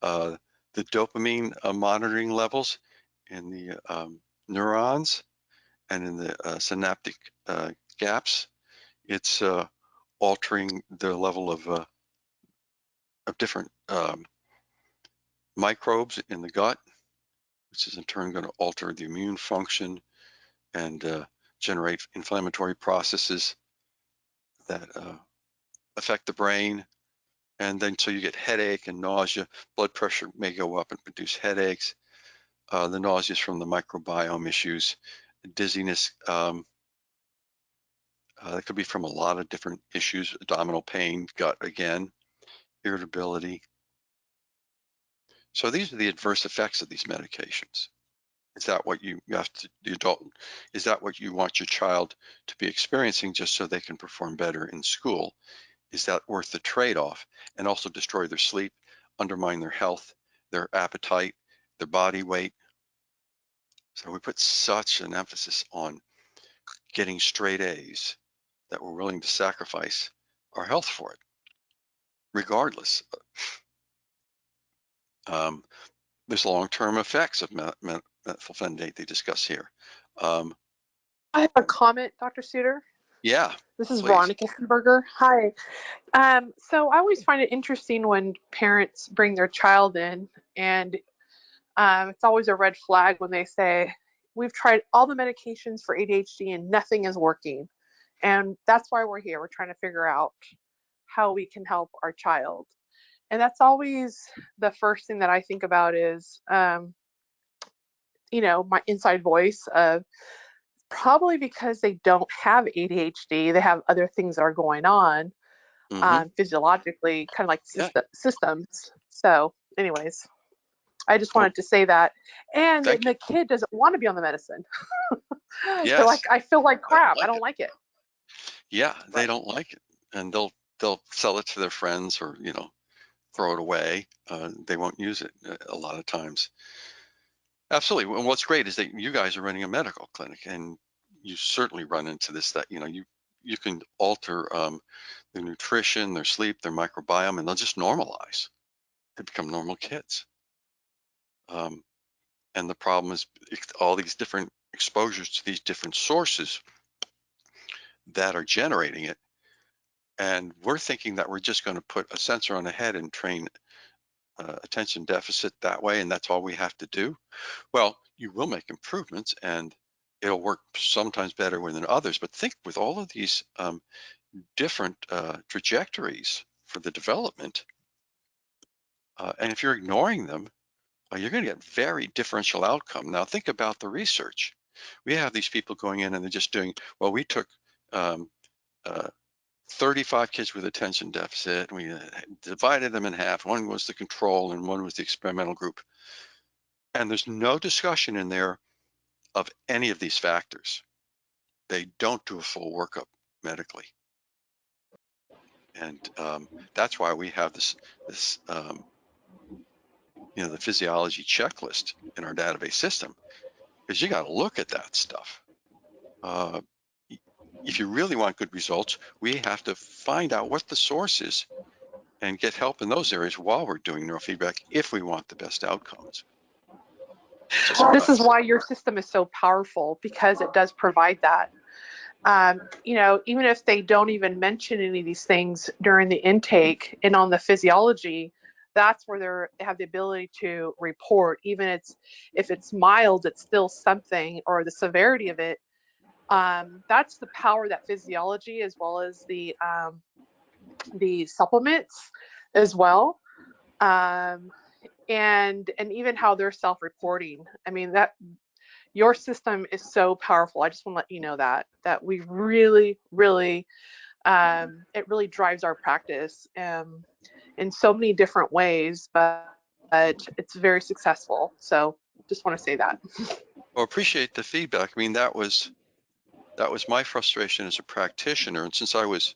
the dopamine monitoring levels in the neurons and in the synaptic gaps. It's altering the level of different microbes in the gut, which is in turn going to alter the immune function and generate inflammatory processes that affect the brain. And then so you get headache and nausea, blood pressure may go up and produce headaches. The nausea is from the microbiome issues, dizziness, that could be from a lot of different issues, abdominal pain, gut again, irritability. So these are the adverse effects of these medications. Is that what you have to, the adult, is that what you want your child to be experiencing just so they can perform better in school? Is that worth the trade-off and also destroy their sleep, undermine their health, their appetite, their body weight? So we put such an emphasis on getting straight A's that we're willing to sacrifice our health for it. regardless. There's long-term effects of methylphenidate they discuss here. I have a comment, Dr. Suter. Yeah, this is please. Veronica. Hi. So I always find it interesting when parents bring their child in, and it's always a red flag when they say, we've tried all the medications for ADHD and nothing is working. And that's why we're here. We're trying to figure out how we can help our child. And that's always the first thing that I think about is, my inside voice of probably because they don't have ADHD, they have other things that are going on physiologically, kind of like systems. So anyways, I just wanted to say that. And the kid doesn't want to be on the medicine. Yes. They're like, I feel like crap. I don't like it. Yeah, they don't like it. And they'll sell it to their friends or, throw it away. They won't use it a lot of times. Absolutely. And what's great is that you guys are running a medical clinic, and you certainly run into this, that, you can alter their nutrition, their sleep, their microbiome, and they'll just normalize. They become normal kids. And the problem is all these different exposures to these different sources that are generating it. And we're thinking that we're just going to put a sensor on the head and train attention deficit that way, and that's all we have to do. Well, you will make improvements, and it'll work sometimes better than others. But think with all of these different trajectories for the development, and if you're ignoring them, you're going to get very differential outcome. Now think about the research. We have these people going in and they're just doing, well, we took 35 kids with attention deficit, and we divided them in half. One was the control and one was the experimental group. And there's no discussion in there of any of these factors. They don't do a full workup medically. And that's why we have this the physiology checklist in our database system, because you got to look at that stuff. If you really want good results, we have to find out what the source is and get help in those areas while we're doing neurofeedback if we want the best outcomes. This is why your system is so powerful, because it does provide that. Even if they don't even mention any of these things during the intake and on the physiology, that's where they have the ability to report. Even if it's mild, it's still something, or the severity of it. That's the power of that physiology, as well as the supplements as well, and even how they're self-reporting. I mean, that your system is so powerful. I just want to let you know that we really, really, it really drives our practice in so many different ways, but it's very successful. So just want to say that. Well, appreciate the feedback. I mean, that was my frustration as a practitioner. And since I was,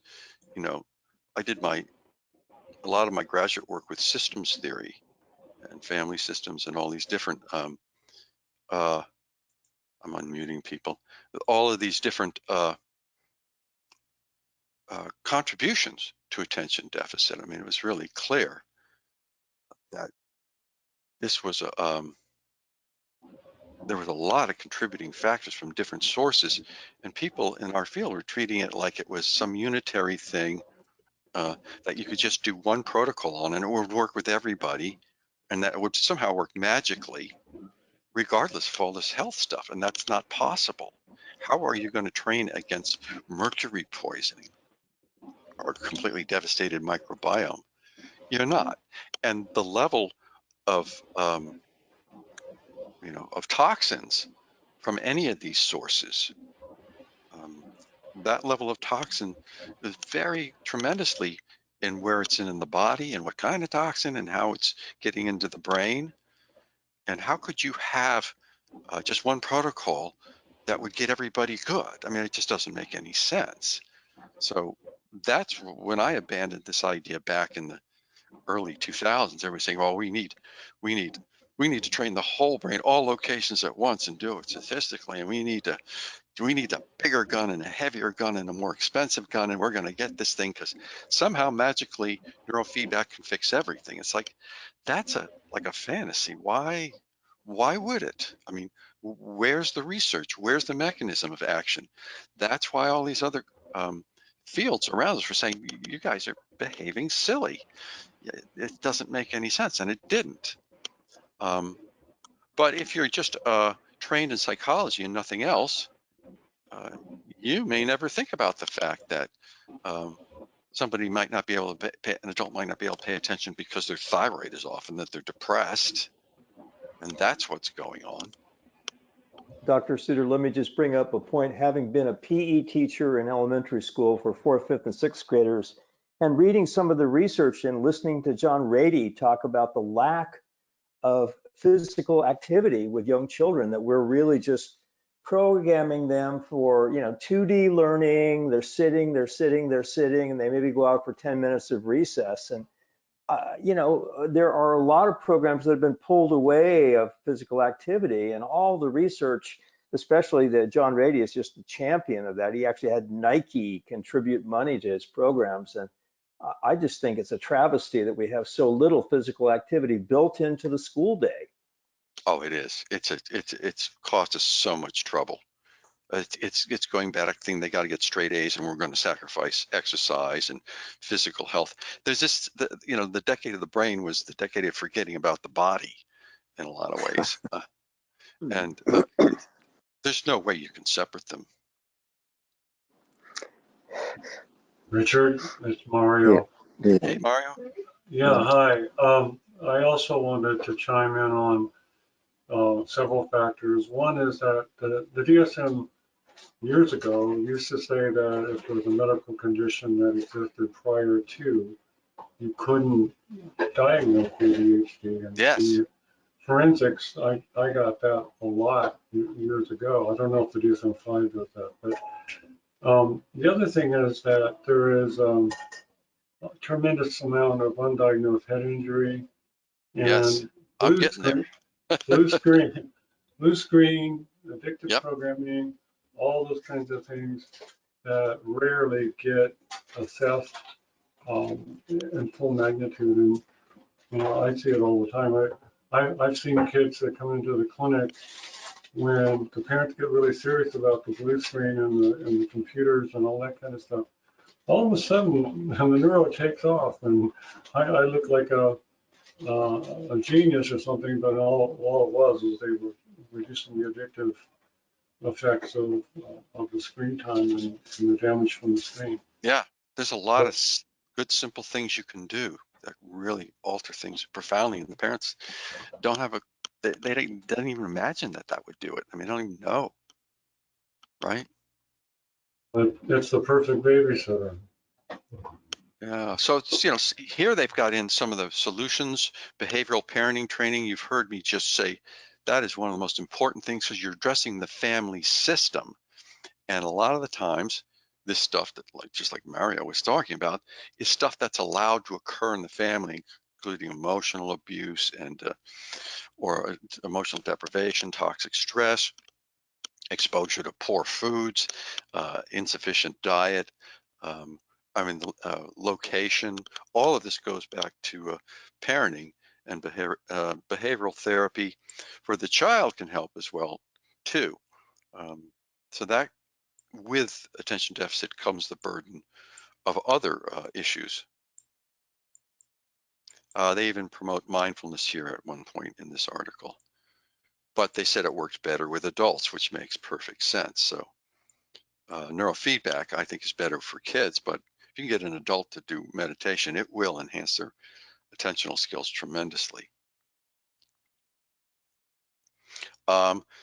I did a lot of my graduate work with systems theory and family systems and all these different, I'm unmuting people, all of these different contributions to attention deficit. I mean, it was really clear that this was there was a lot of contributing factors from different sources, and people in our field were treating it like it was some unitary thing that you could just do one protocol on and it would work with everybody, and that it would somehow work magically regardless of all this health stuff. And that's not possible. How are you going to train against mercury poisoning or completely devastated microbiome? You're not. And the level of of toxins from any of these sources, that level of toxin is vary tremendously in where it's in the body and what kind of toxin and how it's getting into the brain. And how could you have just one protocol that would get everybody good? I mean, it just doesn't make any sense. So that's when I abandoned this idea back in the early 2000s. Everybody saying, well, we need to train the whole brain, all locations at once, and do it statistically, and we need to we need a bigger gun and a heavier gun and a more expensive gun, and we're going to get this thing because somehow magically neurofeedback can fix everything. It's like, that's like a fantasy. Why would it? I mean, where's the research? Where's the mechanism of action? That's why all these other fields around us were saying, you guys are behaving silly. It doesn't make any sense, and it didn't. But if you're just trained in psychology and nothing else, you may never think about the fact that somebody might not be able to an adult might not be able to pay attention because their thyroid is off and that they're depressed, and that's what's going on. Dr. Suter, let me just bring up a point. Having been a PE teacher in elementary school for 4th, 5th, and 6th graders, and reading some of the research and listening to John Rady talk about the lack of physical activity with young children, that we're really just programming them for, 2D learning. They're sitting, and they maybe go out for 10 minutes of recess. And there are a lot of programs that have been pulled away of physical activity, and all the research, especially that John Rady is just a champion of that. He actually had Nike contribute money to his programs. And I just think it's a travesty that we have so little physical activity built into the school day. Oh, it is. It's caused us so much trouble. It's going back to thing. They got to get straight A's, and we're going to sacrifice exercise and physical health. There's this, the decade of the brain was the decade of forgetting about the body in a lot of ways, and there's no way you can separate them. Richard, it's Mario. Yeah. Hey, Mario. Yeah, hi. I also wanted to chime in on several factors. One is that the DSM years ago used to say that if there was a medical condition that existed prior to, you couldn't diagnose ADHD. And Yes. the forensics, I got that a lot years ago. I don't know if the DSM-5 does that, but the other thing is that there is a tremendous amount of undiagnosed head injury and Yes, I'm blue getting screen, there. blue screen, addictive Yep. programming, all those kinds of things that rarely get assessed in full magnitude. And I see it all the time. I've seen kids that come into the clinic when the parents get really serious about the blue screen and the computers and all that kind of stuff. All of a sudden, the neuro takes off, and I look like a genius or something, but all it was they were reducing the addictive effects of the screen time and the damage from the screen. Yeah, there's a lot of good, simple things you can do that really alter things profoundly, and the parents don't have they don't even imagine that would do it. I mean, I don't even know, right? But it's the perfect babysitter. Yeah, so it's, here they've got in some of the solutions, behavioral parenting training. You've heard me just say that is one of the most important things because you're addressing the family system. And a lot of the times, this stuff that, just like Mario was talking about, is stuff that's allowed to occur in the family, including emotional abuse and or emotional deprivation, toxic stress, exposure to poor foods, insufficient diet. Location, all of this goes back to parenting, and behavioral therapy for the child can help as well too. So that with attention deficit comes the burden of other issues. They even promote mindfulness here at one point in this article, but they said it works better with adults, which makes perfect sense. So neurofeedback, I think, is better for kids, but if you can get an adult to do meditation, it will enhance their attentional skills tremendously.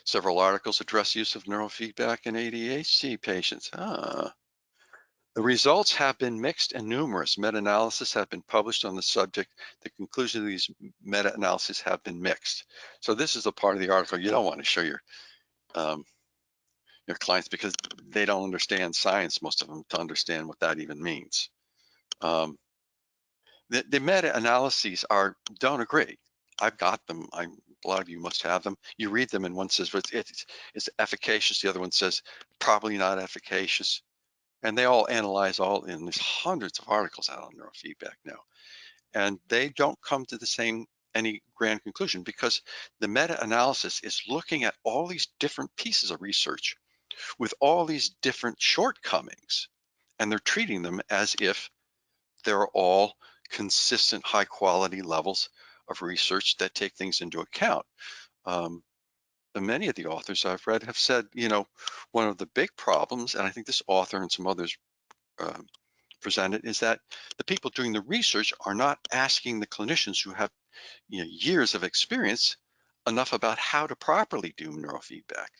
Several articles address use of neurofeedback in ADHD patients. The results have been mixed and numerous. Meta-analyses have been published on the subject. The conclusion of these meta-analyses have been mixed. So this is a part of the article you don't want to show your clients because they don't understand science, most of them, to understand what that even means. The meta-analyses don't agree. I've got them. A lot of you must have them. You read them and one says, well, it's efficacious. The other one says, probably not efficacious. And they all analyze all in. There's hundreds of articles out on neurofeedback now. And they don't come to the same, any grand conclusion, because the meta-analysis is looking at all these different pieces of research with all these different shortcomings. And they're treating them as if they're all consistent high quality levels of research that take things into account. Many of the authors I've read have said, you know, one of the big problems, and I think this author and some others presented, is that the people doing the research are not asking the clinicians who have, you know, years of experience enough about how to properly do neurofeedback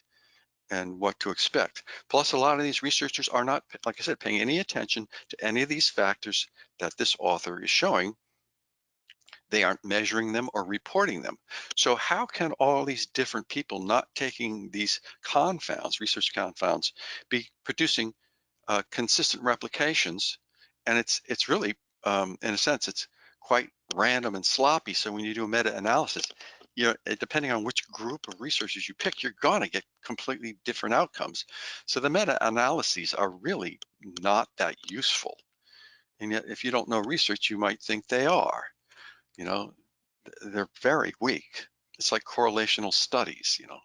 and what to expect. Plus, a lot of these researchers are not, like I said, paying any attention to any of these factors that this author is showing. They aren't measuring them or reporting them. So how can all these different people not taking these confounds, research confounds, be producing consistent replications? And it's really, in a sense, it's quite random and sloppy. So when you do a meta-analysis, you know, depending on which group of researchers you pick, you're gonna get completely different outcomes. So the meta-analyses are really not that useful. And yet, if you don't know research, you might think they are. You know, they're very weak. It's like correlational studies, you know,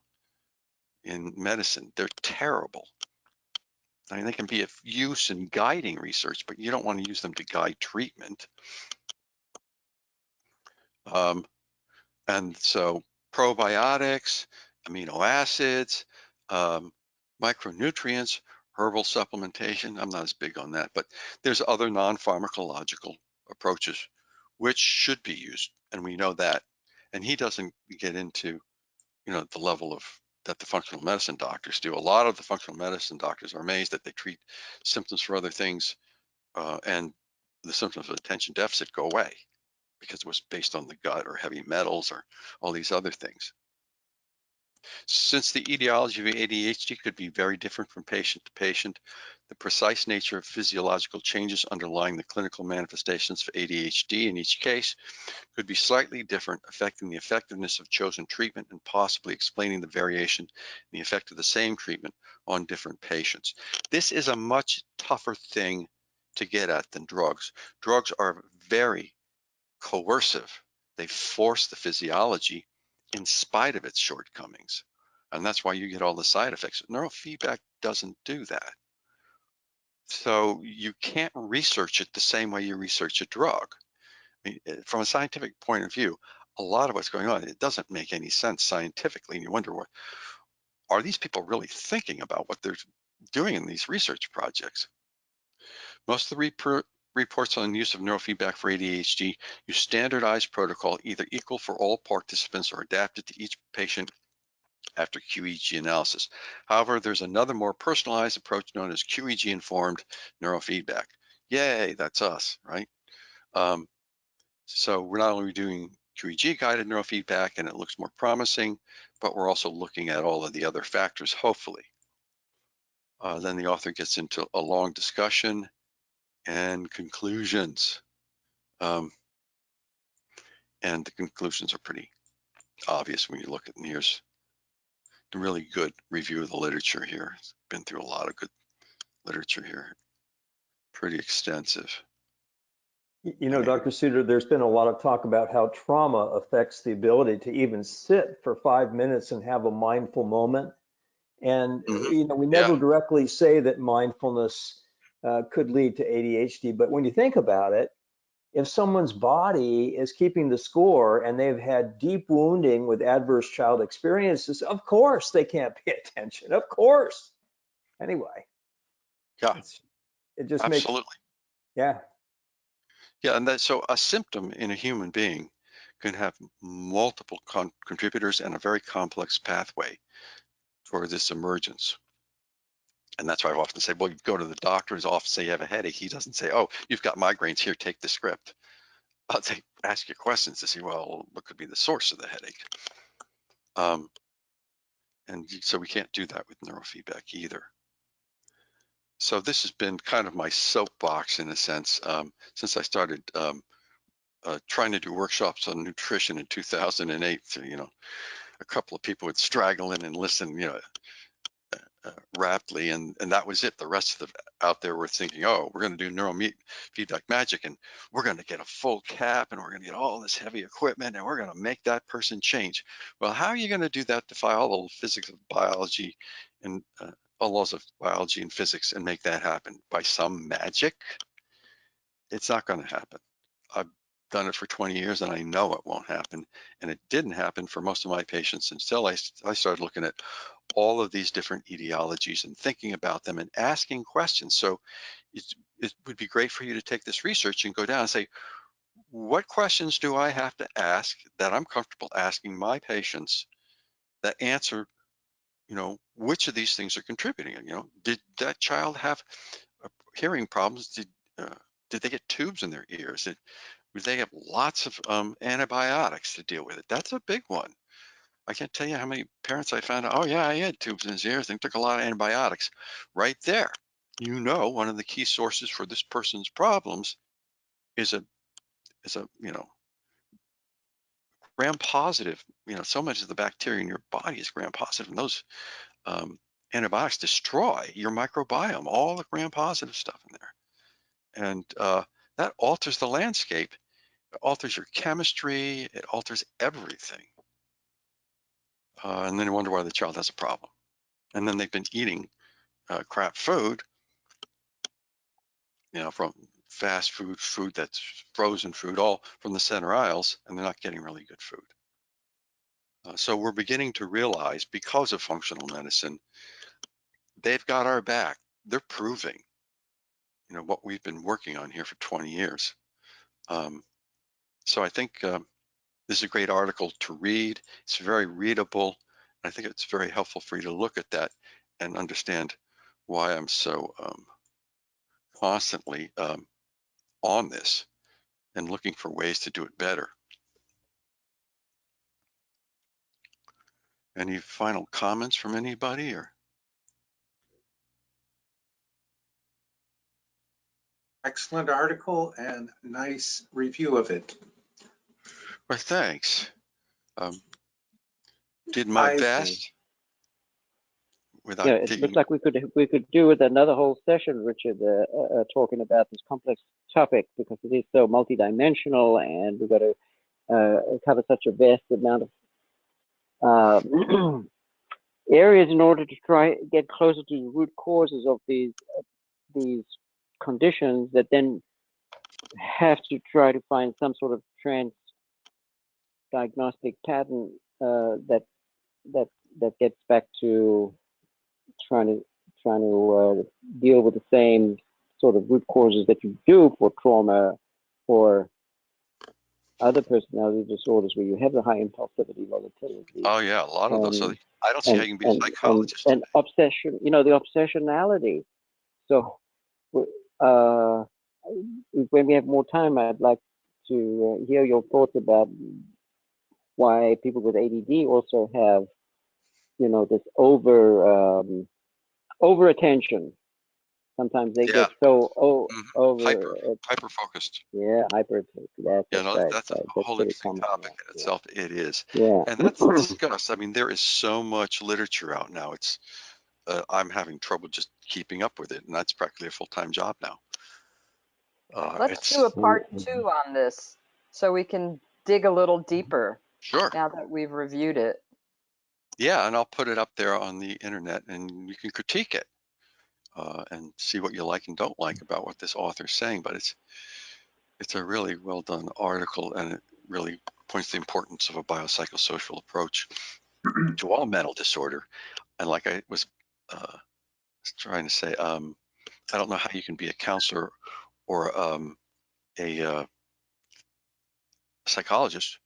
in medicine. They're terrible. I mean, they can be of use in guiding research, but you don't want to use them to guide treatment. And so probiotics, amino acids, micronutrients, herbal supplementation, I'm not as big on that, but there's other non-pharmacological approaches which should be used, and we know that. And he doesn't get into, you know, the level of that the functional medicine doctors do. A lot of the functional medicine doctors are amazed that they treat symptoms for other things, and the symptoms of attention deficit go away because it was based on the gut or heavy metals or all these other things. Since the etiology of ADHD could be very different from patient to patient, the precise nature of physiological changes underlying the clinical manifestations for ADHD in each case could be slightly different, affecting the effectiveness of chosen treatment and possibly explaining the variation in the effect of the same treatment on different patients. This is a much tougher thing to get at than drugs. Drugs are very coercive. They force the physiology in spite of its shortcomings. And that's why you get all the side effects. Neurofeedback doesn't do that. So you can't research it the same way you research a drug. I mean, from a scientific point of view, a lot of what's going on, it doesn't make any sense scientifically. And you wonder, what are these people really thinking about what they're doing in these research projects? Most of the reports on the use of neurofeedback for ADHD use standardized protocol, either equal for all participants or adapted to each patient after QEEG analysis. However, there's another more personalized approach known as QEEG informed neurofeedback. Yay, that's us, right? So we're not only doing QEEG guided neurofeedback and it looks more promising, but we're also looking at all of the other factors, hopefully. Then the author gets into a long discussion and conclusions. And the conclusions are pretty obvious when you look at, and here's a really good review of the literature here. It's been through a lot of good literature here, pretty extensive. You know, Dr. Suter, there's been a lot of talk about how trauma affects the ability to even sit for 5 minutes and have a mindful moment. And, you know, we never directly say that mindfulness could lead to ADHD, but when you think about it, if someone's body is keeping the score and they've had deep wounding with adverse child experiences, of course they can't pay attention. Of course. Anyway. Yeah. It just absolutely. Yeah. Yeah, and that, so a symptom in a human being can have multiple contributors and a very complex pathway for this emergence. And that's why I often say, well, you go to the doctor, his office, say you have a headache. He doesn't say, oh, you've got migraines, here, take the script. I'll say, ask you questions to see, well, what could be the source of the headache? And so we can't do that with neurofeedback either. So this has been kind of my soapbox in a sense, since I started trying to do workshops on nutrition in 2008. So, a couple of people would straggle in and listen, rapidly, and that was it. The rest of the out there were thinking, oh, we're going to do neurofeedback magic, and we're going to get a full cap, and we're going to get all this heavy equipment, and we're going to make that person change. Well, how are you going to do that? Defy all the physics of biology and all laws of biology and physics and make that happen by some magic? It's not going to happen. I've done it for 20 years and I know it won't happen. And it didn't happen for most of my patients until I started looking at all of these different etiologies and thinking about them and asking questions. So it would be great for you to take this research and go down and say, what questions do I have to ask that I'm comfortable asking my patients that answer, which of these things are contributing? Did that child have hearing problems? Did they get tubes in their ears? Did they have lots of antibiotics to deal with it? That's a big one. I can't tell you how many parents I found out, oh yeah, he had tubes in his ears. They took a lot of antibiotics. Right there, one of the key sources for this person's problems is a gram-positive. So much of the bacteria in your body is gram-positive, and those antibiotics destroy your microbiome, all the gram-positive stuff in there, and that alters the landscape. It alters your chemistry. It alters everything. And then you wonder why the child has a problem. And then they've been eating crap food, from fast food that's frozen food, all from the center aisles, and they're not getting really good food. So we're beginning to realize, because of functional medicine, they've got our back. They're proving, what we've been working on here for 20 years. So I think this is a great article to read. It's very readable. I think it's very helpful for you to look at that and understand why I'm so constantly on this and looking for ways to do it better. Any final comments from anybody? Or excellent article and nice review of it. well, thanks. Did my best. Without Yeah, it looks like we could do with another whole session, Richard, talking about this complex topic, because it is so multidimensional, and we've got to cover such a vast amount of areas in order to try get closer to the root causes of these conditions that then have to try to find some sort of diagnostic pattern that gets back to trying to deal with the same sort of root causes that you do for trauma or other personality disorders where you have the high impulsivity, volatility. Oh yeah, a lot of those. So I don't see how you can be a psychologist. And obsession, the obsessionality. So when we have more time, I'd like to hear your thoughts about why people with ADD also have, this over attention. Sometimes they get so over hyper focused. Yeah, hyper. That's right. That's a whole interesting topic in itself. It is. Yeah. And that's discussed. I mean, there is so much literature out now. It's I'm having trouble just keeping up with it, and that's practically a full-time job now. Let's do a part 2 on this so we can dig a little deeper. Sure. Now that we've reviewed it. Yeah, and I'll put it up there on the internet, and you can critique it and see what you like and don't like about what this author's saying. But it's a really well done article, and it really points to the importance of a biopsychosocial approach to all mental disorder. And like I was trying to say, I don't know how you can be a counselor or a psychologist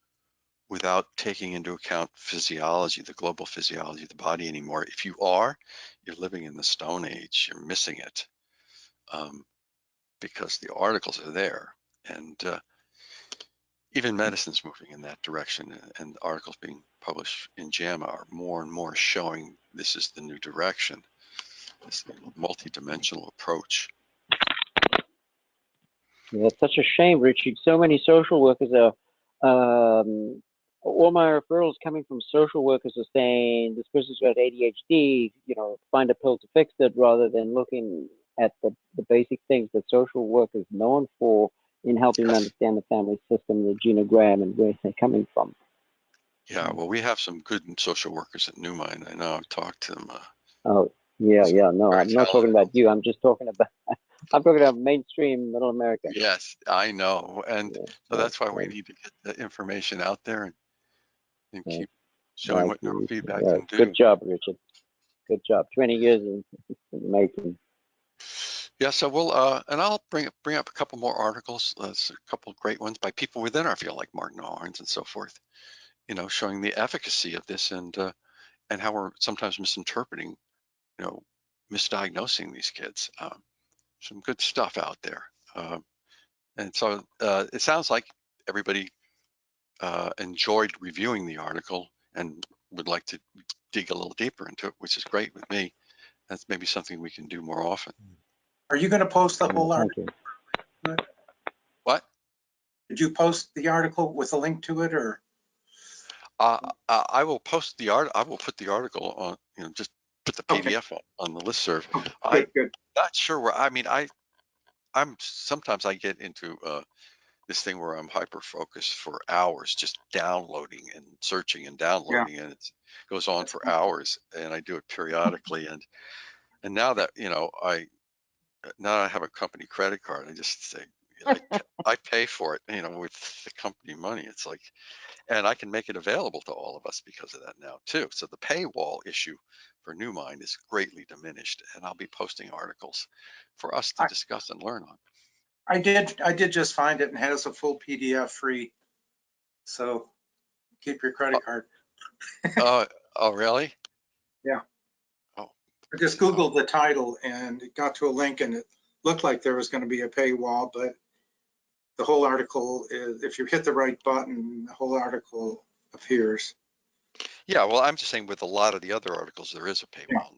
without taking into account physiology, the global physiology of the body anymore. If you are, you're living in the Stone Age. You're missing it because the articles are there, and even medicine's moving in that direction. And articles being published in JAMA are more and more showing this is the new direction, this multidimensional approach. Yeah, it's such a shame, Richard. So many social workers are, all my referrals coming from social workers are saying this person's got ADHD, you know, find a pill to fix it, rather than looking at the basic things that social work is known for in helping them understand the family system, the genogram, and where they're coming from. Yeah, well, we have some good social workers at Newmind. I know I've talked to them. Oh, yeah, Some yeah. No, very I'm not talking talented. about you. I'm just talking about, I'm talking about mainstream middle America. Yes, I know. And Yeah, so that's why we right. need to get the information out there and Yeah, keep showing right. what neurofeedback Yeah, can good do. job, Richard. Good job. 20 years in the making. Yeah, so we'll and I'll bring up a couple more articles. There's a couple of great ones by people within our field, like Martin Arns and so forth. You know, showing the efficacy of this and how we're sometimes misinterpreting, you know, misdiagnosing these kids. Some good stuff out there. And so it sounds like everybody enjoyed reviewing the article and would like to dig a little deeper into it, which is great with me. That's maybe something we can do more often. Are you going to post the whole Thank article? you. What? Did you post the article with a link to it, or? I will post the art. I will put the article on. You know, just put the Okay. PDF on the listserv. I'm Good. not sure where. I mean, I'm sometimes I get into this thing where I'm hyper focused for hours, just downloading and searching and Yeah. downloading, and it goes on for hours. And I do it periodically. And now that now I have a company credit card, I just say I pay for it. You know, with the company money, it's like. And I can make it available to all of us because of that now too. So the paywall issue for Newmind is greatly diminished, and I'll be posting articles for us to discuss and learn on. I did just find it and has a full PDF free. So keep your credit card. Oh, really? Yeah. Oh, I just Googled the title and it got to a link and it looked like there was going to be a paywall, but the whole article is, if you hit the right button, the whole article appears. yeah. Well, I'm just saying with a lot of the other articles, there is a paywall.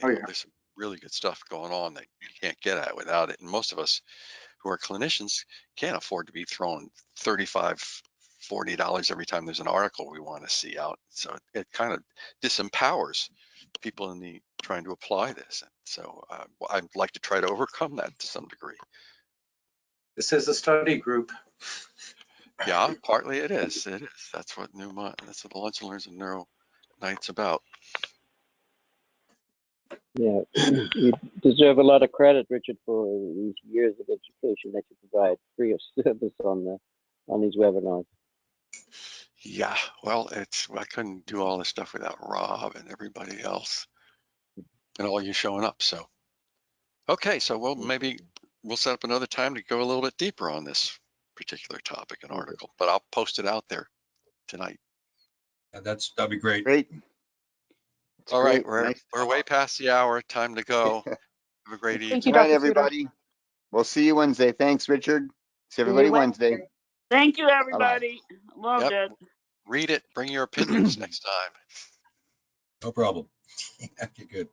Oh, yeah. There's some really good stuff going on that you can't get at without it. And most of us who are clinicians can't afford to be throwing $35, $40 every time there's an article we want to see out. So it kind of disempowers people in the trying to apply this. And so I'd like to try to overcome that to some degree. This is a study group. Yeah, partly it is. It is. That's what that's what the Lunch and Learns of Neuro Night's about. Yeah, you deserve a lot of credit, Richard, for these years of education that you provide free of service on these webinars. Yeah, well, I couldn't do all this stuff without Rob and everybody else and all you showing up. So, okay, so maybe we'll set up another time to go a little bit deeper on this particular topic and article, but I'll post it out there tonight. That'd be great. Great. All right, Nice. we're way past the hour. Time to go. Have a great evening. Thank you, Good night, Dr. Suda. everybody. We'll see you Wednesday. Thanks, Richard. See everybody Wednesday. Thank you, everybody. Loved it. Read it. Bring your opinions next time. No problem. Okay, good.